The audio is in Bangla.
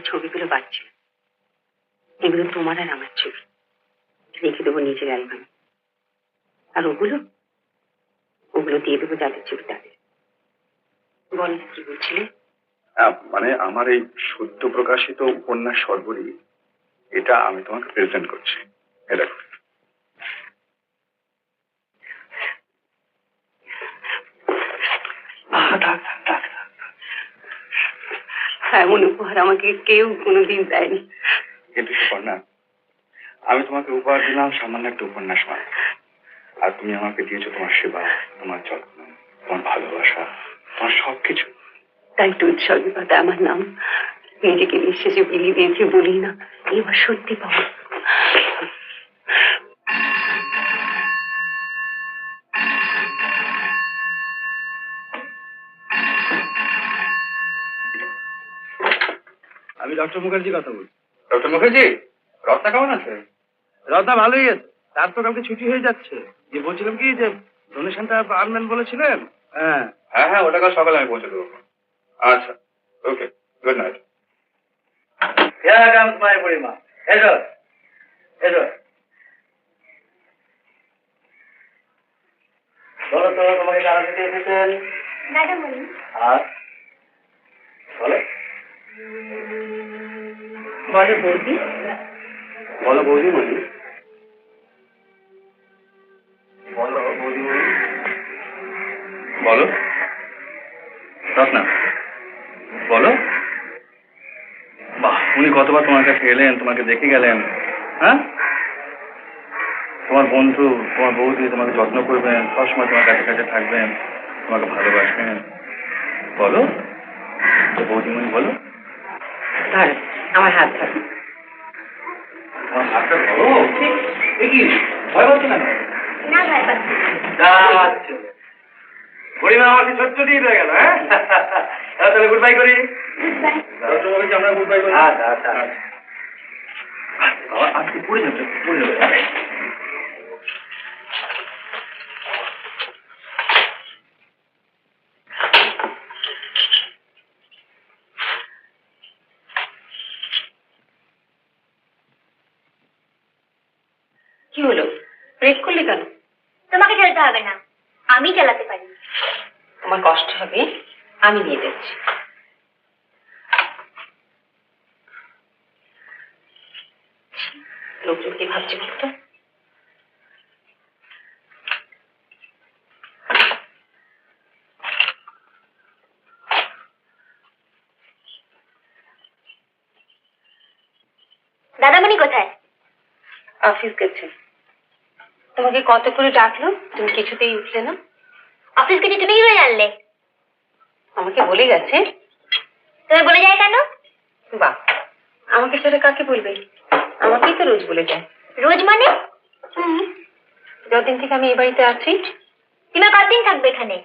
এই ছবিগুলো পাচ্ছি, এগুলো তোমার আর আমার ছবি, রেখে দেবো নিজের অ্যালবামে। আর ওগুলো ওগুলো দিয়ে দেবো যাদের ছবি তাদের। বল কি বলছিলে? মানে আমার এই সদ্য প্রকাশিত উপন্যাস সর্বরী, এটা আমি তোমাকে প্রেজেন্ট করছি। এটা এমন উপহার আমাকে কেউ কোনোদিন দেয়নি। কিন্তু সুপর্ণা, আমি তোমাকে উপহার দিলাম সামান্য একটা উপন্যাস মাত্র, আর তুমি আমাকে দিয়েছো তোমার সেবা, তোমার যত্ন, তোমার ভালোবাসা, তোমার সবকিছু। তাই তো উৎসর্গী পাতা আমার নাম। নিজেকে নিঃশেষে বিলিয়ে দিয়েছি বলি না, এবার সত্যি পাবো। আমি ডক্টর মুখার্জি কথা বলছি। ডক্টর মুখার্জি, রত্না কেমন আছে? রত্না ভালোই আছে, তার তো কালকে ছুটি হয়ে যাচ্ছে। যে বলছিলাম কি, যে ডোনেশনটা আনবেন বলেছিলেন। হ্যাঁ হ্যাঁ হ্যাঁ, ওটা কাল সকালে আমি পৌঁছে দেবো। আচ্ছা, ওকে, গুড নাইট। মায়ের পরিমা, এসো এসো। বলো তো, তোমাকে কারা থেকে এসেছেন? ম্যাডাম। আর বলো বলো বৌদি। বলো বৌদিমণি, বলো বৌদিমণি, বলো রত্না, বলো। বাহ, উনি কতবার তোমার কাছে এলেন, তোমাকে দেখে গেলেন। হ্যাঁ, তোমার বন্ধু, তোমার বৌদি তোমাকে যত্ন করবেন, সবসময় তোমার কাছে কাছে থাকবেন, তোমাকে ভালোবাসবেন। বলো তো বৌদিমণি, বলো। ধরো আমার হাত ধরো। তোমার হাতটা ধরো। এ কি, ভয় পাচ্ছ কেন? না ভয় পাচ্ছি। পরিমা আমাকে ছোট্ট দিয়ে হয়ে গেল। হ্যাঁ, তাহলে গুড বাই করি। আমরা গুড বাই করি। আচ্ছা আচ্ছা, আজকে পড়ে যাবে, পড়ে যাবে। কি হলো, ব্রেক করলে কেন? তোমাকে চালাতে হবে না, আমি চালাতে পারি। তোমার কষ্ট হবে, আমি নিয়ে যাচ্ছি। লোকজন কি ভাবছে বলতো? দাদামণি কোথায়? অফিস গেছে। তোমাকে কত করে ডাকলো, তুমি কিছুতেই উঠলে না। অফিস গেছে তুমি কি করে জানলে? আমাকে বলে গেছে। তুমি বলে যায় কেন? বাহ, আমাকে ছেড়ে কাকে বলবে? আমাকেই তো রোজ বলে যায়। রোজ মানে? যতদিন থেকে আমি এই বাড়িতে আছি। তুমি কতদিন থাকবে এখানে?